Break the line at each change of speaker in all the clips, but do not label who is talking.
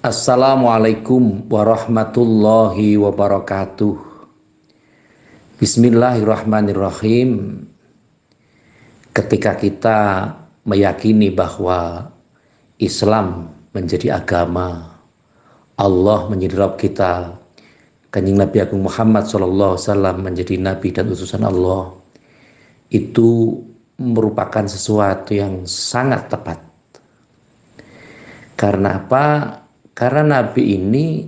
Assalamualaikum warahmatullahi wabarakatuh. Bismillahirrahmanirrahim. Ketika kita meyakini bahwa Islam menjadi agama, Allah menjadi Rabb kita, Kanjeng Nabi Agung Muhammad SAW menjadi Nabi dan utusan Allah, itu merupakan sesuatu yang sangat tepat. Karena apa? Karena Nabi ini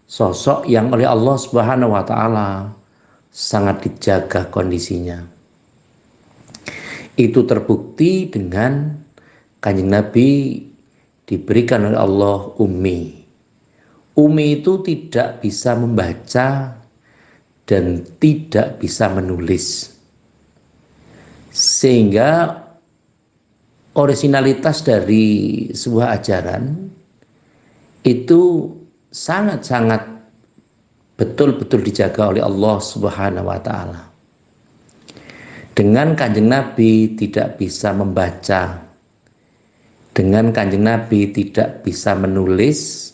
sosok yang oleh Allah Subhanahu wa Ta'ala sangat dijaga kondisinya. Itu terbukti dengan Kanjeng Nabi diberikan oleh Allah ummi. Ummi itu tidak bisa membaca dan tidak bisa menulis. Sehingga originalitas dari sebuah ajaran itu sangat-sangat betul-betul dijaga oleh Allah Subhanahu wa Ta'ala. Dengan Kanjeng Nabi tidak bisa membaca, dengan Kanjeng Nabi tidak bisa menulis,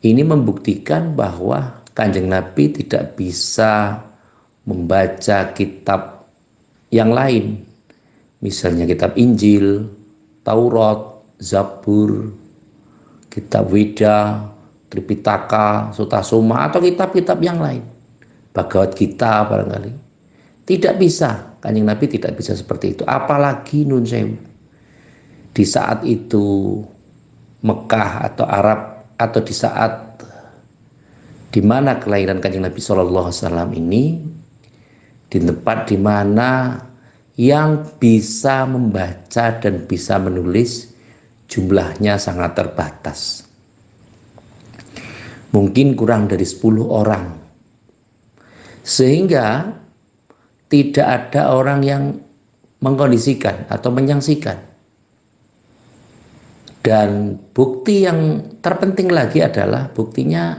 ini membuktikan bahwa Kanjeng Nabi tidak bisa membaca kitab yang lain, misalnya kitab Injil, Taurat, Zabur, kitab Weda, Tripitaka, Sutasoma, atau kitab-kitab yang lain, Bhagavad Gita barangkali. Tidak bisa, Kanjeng Nabi tidak bisa seperti itu. Apalagi Nun Sewu, di saat itu Mekah atau Arab, atau di saat di mana kelahiran Kanjeng Nabi SAW ini, di tempat di mana yang bisa membaca dan bisa menulis jumlahnya sangat terbatas. Mungkin kurang dari 10 orang. Sehingga tidak ada orang yang mengkondisikan atau menyaksikan. Dan bukti yang terpenting lagi adalah buktinya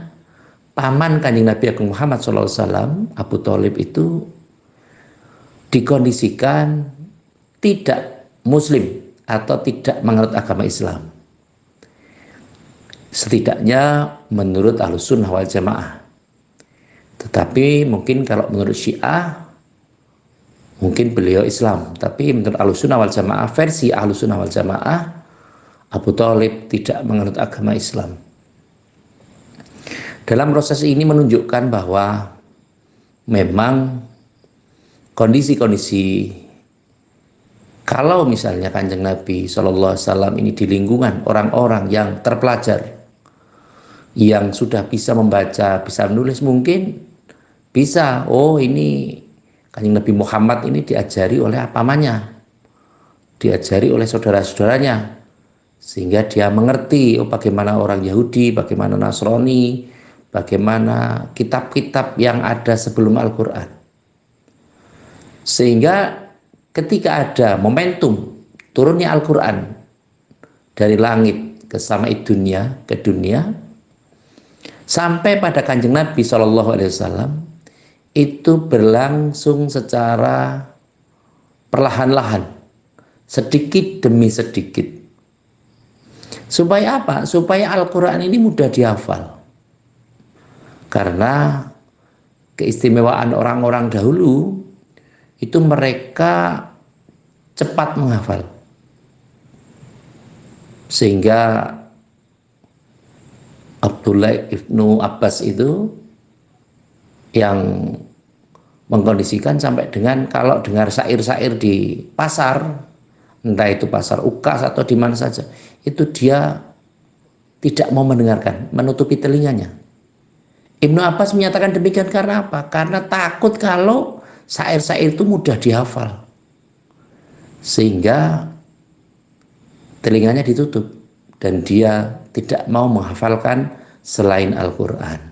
paman Kanjeng Nabi Agung Muhammad SAW, Abu Thalib, itu dikondisikan tidak muslim atau tidak menganut agama Islam. Setidaknya menurut Ahlussunnah wal Jamaah. Tetapi mungkin kalau menurut Syiah, mungkin beliau Islam. Tapi menurut Ahlussunnah wal Jamaah, versi Ahlussunnah wal Jamaah, Abu Thalib tidak menganut agama Islam. Dalam proses ini menunjukkan bahwa memang kondisi-kondisi, kalau misalnya Kanjeng Nabi SAW ini di lingkungan orang-orang yang terpelajar, yang sudah bisa membaca, bisa menulis, mungkin bisa, oh ini Kanjeng Nabi Muhammad ini diajari oleh pamannya, diajari oleh saudara-saudaranya, sehingga dia mengerti, oh bagaimana orang Yahudi, bagaimana Nasrani, bagaimana kitab-kitab yang ada sebelum Al-Quran. Sehingga ketika ada momentum turunnya Al-Quran dari langit ke samai dunia, ke dunia, sampai pada Kanjeng Nabi SAW, itu berlangsung secara perlahan-lahan, sedikit demi sedikit. Supaya apa? Supaya Al-Quran ini mudah dihafal. Karena keistimewaan orang-orang dahulu, itu mereka cepat menghafal. Sehingga Abdullah ibnu Abbas itu yang mengkondisikan sampai dengan kalau dengar syair-syair di pasar, entah itu pasar Ukas atau di mana saja, itu dia tidak mau mendengarkan, menutupi telinganya. Ibnu Abbas menyatakan demikian karena apa? Karena takut kalau syair-syair itu mudah dihafal, sehingga telinganya ditutup dan dia tidak mau menghafalkan selain Al-Quran.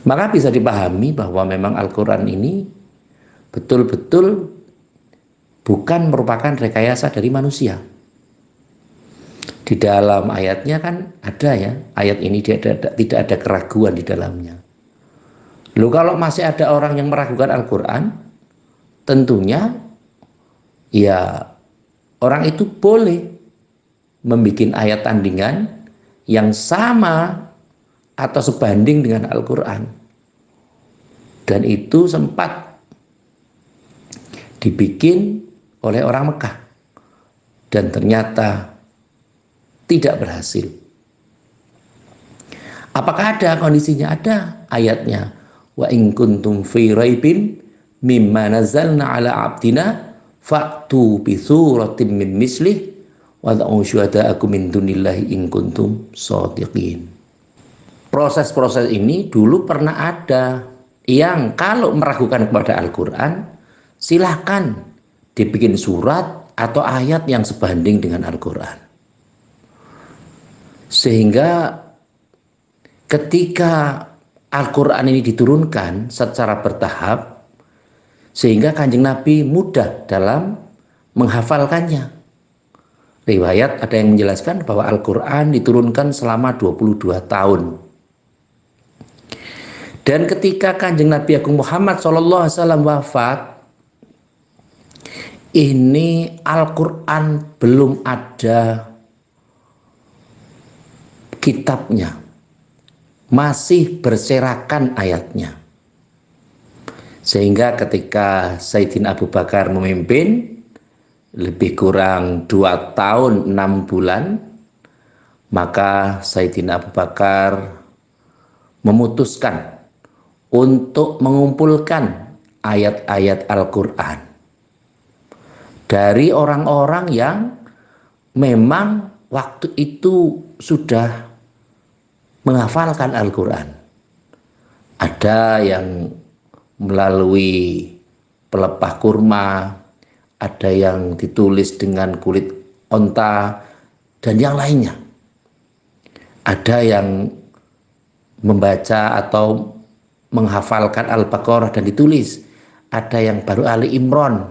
Maka bisa dipahami bahwa memang Al-Quran ini betul-betul bukan merupakan rekayasa dari manusia. Di dalam ayatnya kan ada ya, ayat ini tidak ada keraguan di dalamnya. Loh, kalau masih ada orang yang meragukan Al-Quran, tentunya ya orang itu boleh membuat ayat tandingan yang sama atau sebanding dengan Al-Quran. Dan itu sempat dibikin oleh orang Mekah dan ternyata tidak berhasil. Apakah ada kondisinya? Ada ayatnya. Wa in kuntum fi raibin mimma nazzalna ala abdina fa'tu bi suratin min mislih wa da'u syuhada'akum min dunillahi in kuntum shadiqin. Proses-proses ini dulu pernah ada yang kalau meragukan kepada Al-Quran, silahkan dibikin surat atau ayat yang sebanding dengan Al-Quran. Sehingga ketika Al-Quran ini diturunkan secara bertahap, sehingga Kanjeng Nabi mudah dalam menghafalkannya. Riwayat ada yang menjelaskan bahwa Al-Quran diturunkan selama 22 tahun. Dan ketika Kanjeng Nabi Agung Muhammad SAW wafat, ini Al-Quran belum ada kitabnya, masih berserakan ayatnya. Sehingga ketika Sayyidina Abu Bakar memimpin lebih kurang 2 tahun 6 bulan, maka Sayyidina Abu Bakar memutuskan untuk mengumpulkan ayat-ayat Al-Quran dari orang-orang yang memang waktu itu sudah menghafalkan Al-Quran. Ada yang melalui pelepah kurma, ada yang ditulis dengan kulit onta, dan yang lainnya. Ada yang membaca atau menghafalkan Al-Baqarah dan ditulis. Ada yang baru Ali Imran,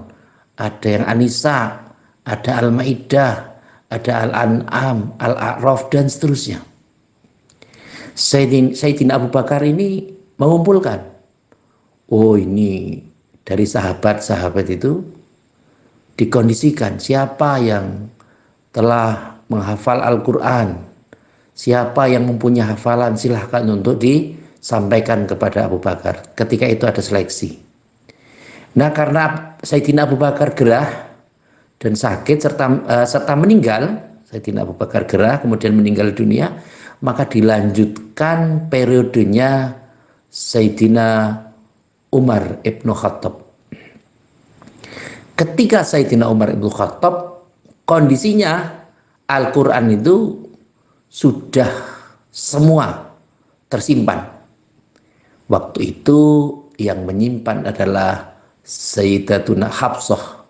ada yang An-Nisa, ada Al-Maidah, ada Al-An'am, Al-A'raf, dan seterusnya. Sayyidina Abu Bakar ini mengumpulkan, oh ini dari sahabat-sahabat itu dikondisikan siapa yang telah menghafal Al-Quran, siapa yang mempunyai hafalan silahkan untuk disampaikan kepada Abu Bakar. Ketika itu ada seleksi. Nah, karena Sayyidina Abu Bakar gerah dan sakit serta meninggal, Sayyidina Abu Bakar gerah kemudian meninggal dunia, maka dilanjutkan periodenya Sayyidina Umar ibn Khattab. Ketika Sayyidina Umar ibn Khattab, kondisinya Al-Quran itu sudah semua tersimpan. Waktu itu yang menyimpan adalah Sayyidatuna Hafsah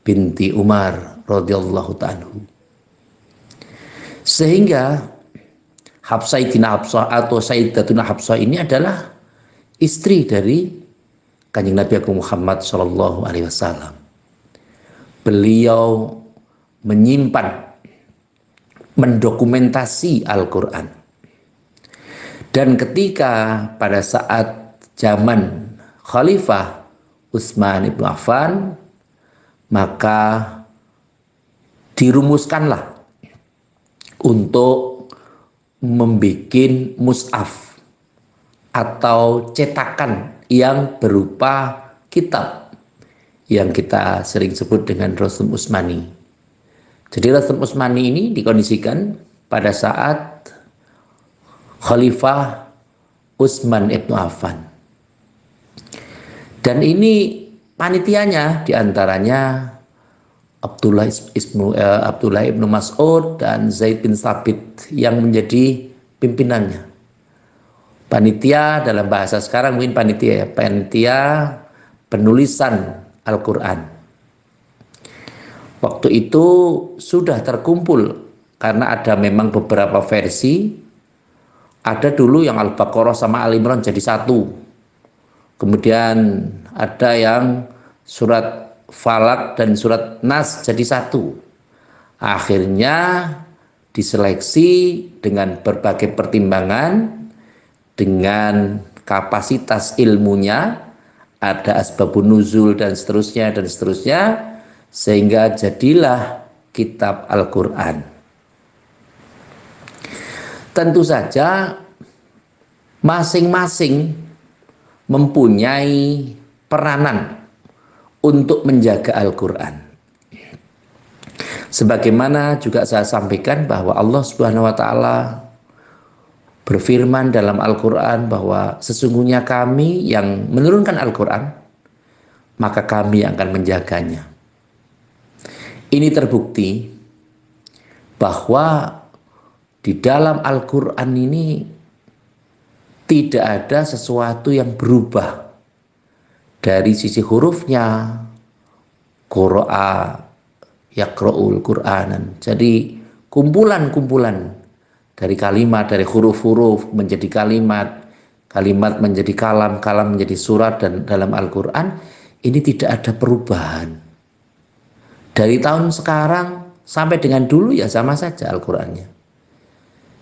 binti Umar radhiyallahu ta'ala. Sehingga Sayyidina Hafsah atau Sayyidatuna Hafsah ini adalah istri dari Kanjeng Nabi Agung Muhammad sallallahu alaihi wasallam. Beliau menyimpan, mendokumentasi Al-Quran. Dan ketika pada saat zaman Khalifah Utsman ibn Affan, maka dirumuskanlah untuk membuat mushaf atau cetakan yang berupa kitab yang kita sering sebut dengan Rasm Utsmani. Jadi Rasm Utsmani ini dikondisikan pada saat Khalifah Utsman ibn Affan. Dan ini panitianya diantaranya Abdullah ibn Mas'ud dan Zaid bin Thabit yang menjadi pimpinannya. Panitia dalam bahasa sekarang mungkin panitia penulisan Al-Quran. Waktu itu sudah terkumpul karena ada memang beberapa versi. Ada dulu yang Al-Baqarah sama Al-Imran jadi satu. Kemudian ada yang surat Falak dan surat Nas jadi satu. Akhirnya diseleksi dengan berbagai pertimbangan, dengan kapasitas ilmunya, ada asbabun nuzul dan seterusnya, sehingga jadilah kitab Al-Quran. Tentu saja masing-masing mempunyai peranan untuk menjaga Al-Quran. Sebagaimana juga saya sampaikan bahwa Allah Subhanahu wa Ta'ala berfirman dalam Al-Quran bahwa sesungguhnya kami yang menurunkan Al-Quran, maka kami yang akan menjaganya. Ini terbukti bahwa di dalam Al-Quran ini tidak ada sesuatu yang berubah dari sisi hurufnya. Qura'a yaqra'ul Qur'anan. Jadi kumpulan-kumpulan dari kalimat, dari huruf-huruf menjadi kalimat, kalimat menjadi kalam, kalam menjadi surat, dan dalam Al-Quran ini tidak ada perubahan. Dari tahun sekarang sampai dengan dulu ya sama saja Al-Qurannya.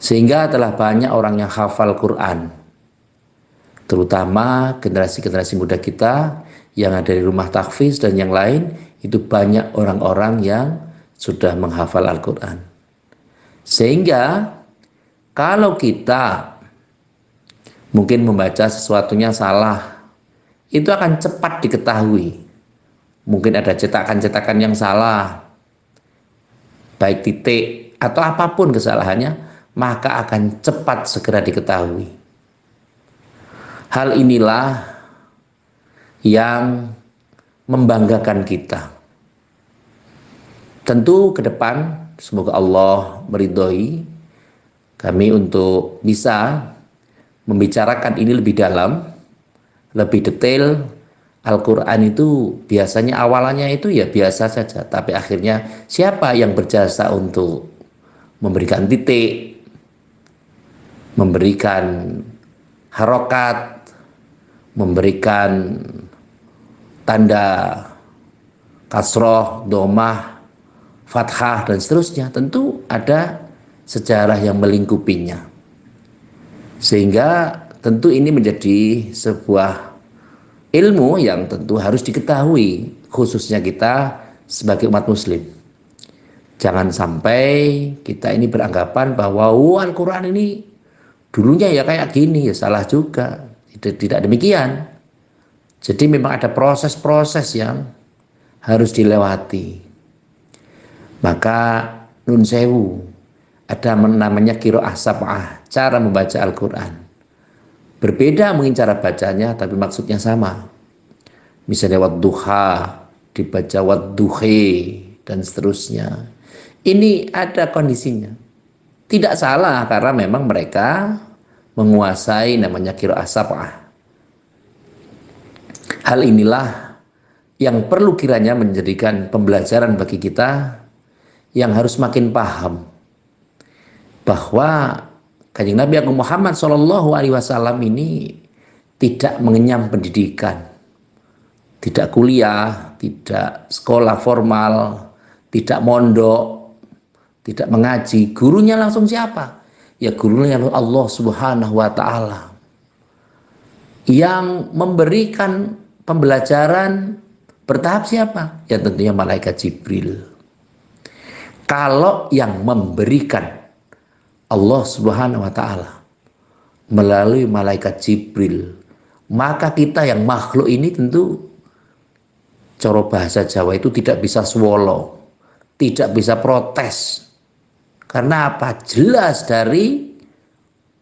Sehingga telah banyak orang yang hafal Quran, terutama generasi-generasi muda kita yang ada di rumah tahfiz dan yang lain, itu banyak orang-orang yang sudah menghafal Al-Quran. Sehingga kalau kita mungkin membaca sesuatunya salah, itu akan cepat diketahui. Mungkin ada cetakan-cetakan yang salah, baik titik atau apapun kesalahannya, maka akan cepat segera diketahui. Hal inilah yang membanggakan kita. Tentu ke depan semoga Allah meridhoi kami untuk bisa membicarakan ini lebih dalam, lebih detail. Al-Quran itu biasanya awalannya itu ya biasa saja, tapi akhirnya siapa yang berjasa untuk memberikan titik, memberikan harokat, memberikan tanda kasroh, domah, fathah, dan seterusnya. Tentu ada sejarah yang melingkupinya. Sehingga tentu ini menjadi sebuah ilmu yang tentu harus diketahui, khususnya kita sebagai umat muslim. Jangan sampai kita ini beranggapan bahwa Al-Quran ini dulunya ya kayak gini, ya salah juga. Tidak demikian. Jadi memang ada proses-proses yang harus dilewati. Maka nun sewu, ada namanya qiraah sab'ah, cara membaca Al-Quran. Berbeda mungkin cara bacanya, tapi maksudnya sama. Misalnya wadduha dibaca wadduhe dan seterusnya. Ini ada kondisinya. Tidak salah karena memang mereka menguasai namanya qiraah sab'ah. Hal inilah yang perlu kiranya menjadikan pembelajaran bagi kita yang harus makin paham bahwa Kanjeng Nabi Agung Muhammad SAW ini tidak mengenyam pendidikan, tidak kuliah, tidak sekolah formal, tidak mondok, tidak mengaji. Gurunya langsung siapa? Ya gurunya Allah Subhanahu wa Ta'ala, yang memberikan pembelajaran bertahap siapa? Ya tentunya malaikat Jibril. Kalau yang memberikan Allah Subhanahu wa Ta'ala melalui malaikat Jibril, maka kita yang makhluk ini tentu cara bahasa Jawa itu tidak bisa swolo, tidak bisa protes. Karena apa? Jelas dari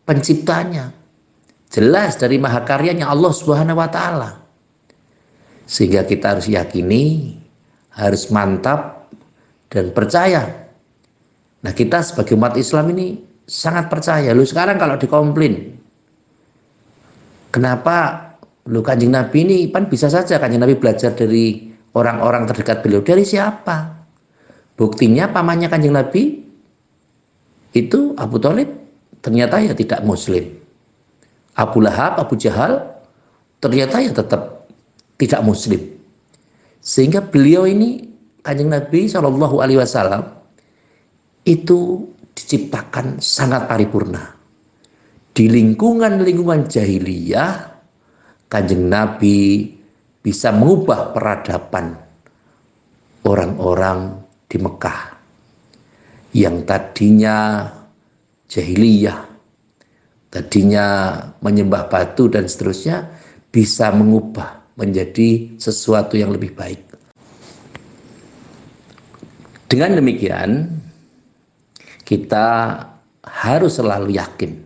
penciptanya, jelas dari mahakaryanya Allah Subhanahu wa Ta'ala. Sehingga kita harus yakini, harus mantap dan percaya. Nah, kita sebagai umat Islam ini sangat percaya. Lu sekarang kalau dikomplain, kenapa lu Kanjeng Nabi ini kan bisa saja Kanjeng Nabi belajar dari orang-orang terdekat beliau. Dari siapa? Buktinya pamannya Kanjeng Nabi itu Abu Thalib ternyata ya tidak muslim. Abu Lahab, Abu Jahal ternyata ya tetap tidak muslim. Sehingga beliau ini Kanjeng Nabi SAW itu diciptakan sangat paripurna. Di lingkungan-lingkungan jahiliyah, Kanjeng Nabi bisa mengubah peradaban orang-orang di Mekah yang tadinya jahiliyah, tadinya menyembah batu dan seterusnya, bisa mengubah menjadi sesuatu yang lebih baik. Dengan demikian, kita harus selalu yakin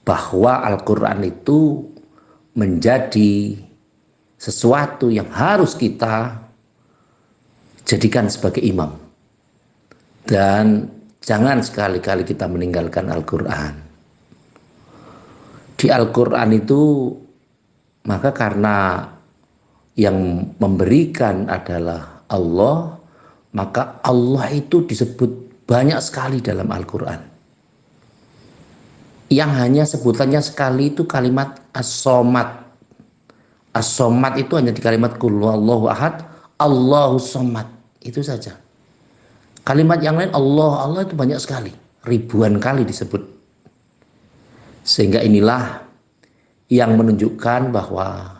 bahwa Al-Quran itu menjadi sesuatu yang harus kita jadikan sebagai imam. Dan jangan sekali-kali kita meninggalkan Al-Quran. Di Al-Quran itu, maka karena yang memberikan adalah Allah, maka Allah itu disebut banyak sekali dalam Al-Quran. Yang hanya sebutannya sekali itu kalimat As-Somad. As-Somad itu hanya di kalimat Qul huwallahu ahad, Allahus Somad. Itu saja. Kalimat yang lain Allah itu banyak sekali, ribuan kali disebut. Sehingga inilah yang menunjukkan bahwa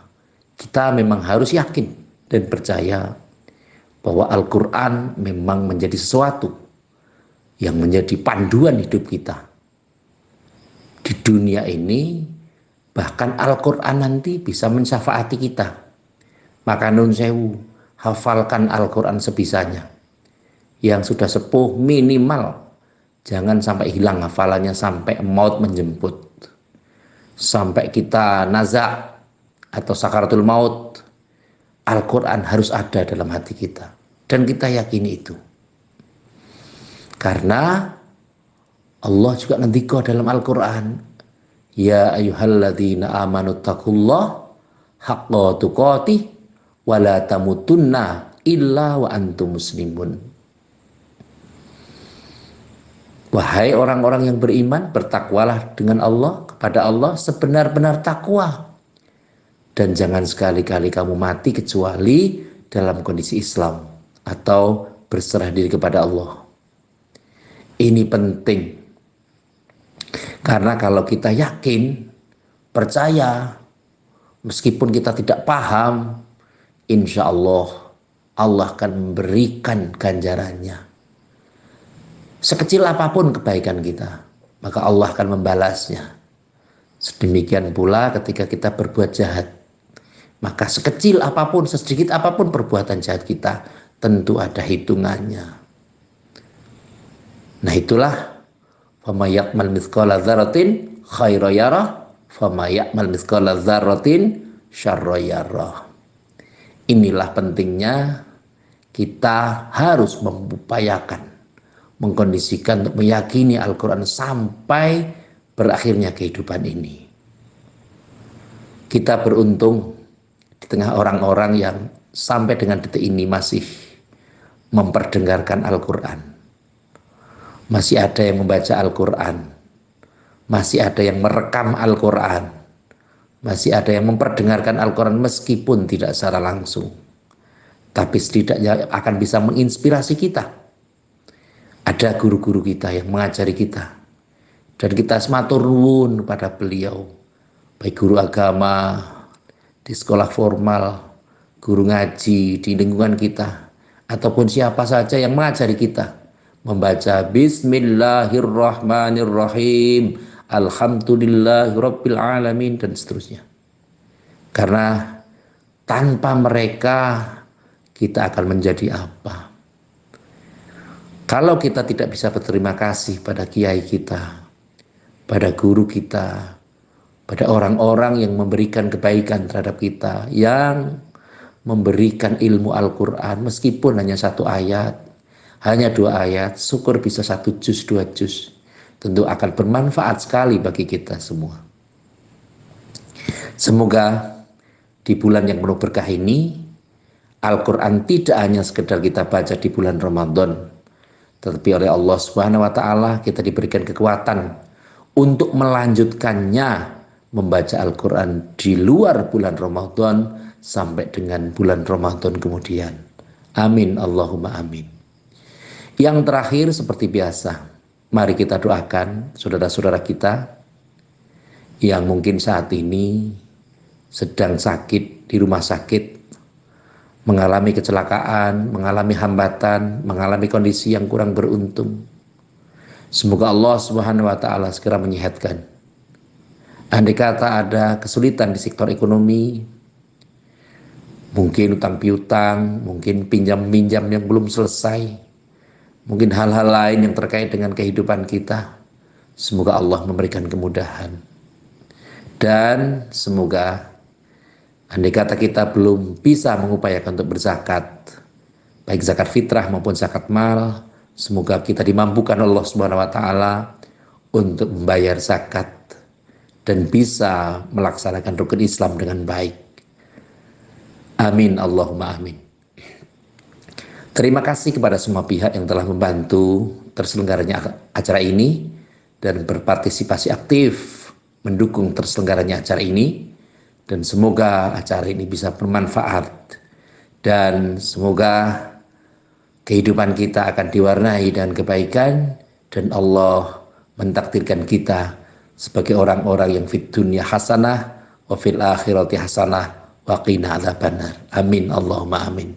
kita memang harus yakin dan percaya bahwa Al-Quran memang menjadi sesuatu yang menjadi panduan hidup kita. Di dunia ini bahkan Al-Quran nanti bisa mensyafaati kita. Maka nun sewu, hafalkan Al-Quran sebisanya. Yang sudah sepuh minimal jangan sampai hilang hafalannya sampai maut menjemput, sampai kita nazak atau sakaratul maut, Al-Quran harus ada dalam hati kita dan kita yakini itu. Karena Allah juga ngendika dalam Al-Quran, ya ayyuhalladzina amanu taqullah haqqa tuqatih wa la tamutunna illa wa antum muslimun. Wahai orang-orang yang beriman, bertakwalah dengan Allah, kepada Allah sebenar-benar takwa. Dan jangan sekali-kali kamu mati kecuali dalam kondisi Islam atau berserah diri kepada Allah. Ini penting. Karena kalau kita yakin, percaya, meskipun kita tidak paham, insya Allah akan memberikan ganjarannya. Sekecil apapun kebaikan kita, maka Allah akan membalasnya. Sedemikian pula ketika kita berbuat jahat, maka sekecil apapun, sedikit apapun perbuatan jahat kita, tentu ada hitungannya. Nah itulah, fama ya'mal mithqala dzarratin khairan yarah, fama ya'mal mithqala dzarratin syarran yarah. Inilah pentingnya kita harus mengupayakan, mengkondisikan untuk meyakini Al-Quran sampai berakhirnya kehidupan ini. Kita beruntung di tengah orang-orang yang sampai dengan detik ini masih memperdengarkan Al-Quran. Masih ada yang membaca Al-Quran. Masih ada yang merekam Al-Quran. Masih ada yang memperdengarkan Al-Quran meskipun tidak secara langsung. Tapi setidaknya akan bisa menginspirasi kita. Ada guru-guru kita yang mengajari kita. Dan kita sematur nuwun kepada beliau. Baik guru agama, di sekolah formal, guru ngaji, di lingkungan kita. Ataupun siapa saja yang mengajari kita. Membaca Bismillahirrahmanirrahim. Alhamdulillahirabbil alamin dan seterusnya. Karena tanpa mereka kita akan menjadi apa? Kalau kita tidak bisa berterima kasih pada kiai kita, pada guru kita, pada orang-orang yang memberikan kebaikan terhadap kita, yang memberikan ilmu Al-Quran meskipun hanya 1 ayat, hanya 2 ayat, syukur bisa 1 juz, 2 juz, tentu akan bermanfaat sekali bagi kita semua. Semoga di bulan yang penuh berkah ini, Al-Quran tidak hanya sekedar kita baca di bulan Ramadan, tetapi oleh Allah Subhanahu wa Ta'ala kita diberikan kekuatan untuk melanjutkannya membaca Al-Quran di luar bulan Ramadan sampai dengan bulan Ramadan kemudian. Amin Allahumma amin. Yang terakhir seperti biasa, mari kita doakan saudara-saudara kita yang mungkin saat ini sedang sakit di rumah sakit, mengalami kecelakaan, mengalami hambatan, mengalami kondisi yang kurang beruntung. Semoga Allah Subhanahu wa Ta'ala segera menyehatkan. Andai kata ada kesulitan di sektor ekonomi, mungkin utang piutang, mungkin pinjam-minjam yang belum selesai, mungkin hal-hal lain yang terkait dengan kehidupan kita, semoga Allah memberikan kemudahan. Dan semoga andai kata kita belum bisa mengupayakan untuk berzakat, baik zakat fitrah maupun zakat mal, semoga kita dimampukan Allah Subhanahu wa taala untuk membayar zakat dan bisa melaksanakan rukun Islam dengan baik. Amin Allahumma amin. Terima kasih kepada semua pihak yang telah membantu terselenggaranya acara ini dan berpartisipasi aktif mendukung terselenggaranya acara ini, dan semoga acara ini bisa bermanfaat dan semoga kehidupan kita akan diwarnai dengan kebaikan dan Allah mentakdirkan kita sebagai orang-orang yang fid dunya hasanah wa fil akhirati hasanah wa qina adzabannar. Amin Allahumma amin.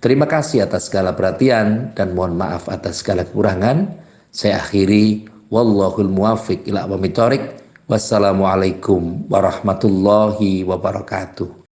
Terima kasih atas segala perhatian dan mohon maaf atas segala kekurangan. Saya akhiri, wallahul muwaffiq ila aqwamit thoriq. Wassalamualaikum warahmatullahi wabarakatuh.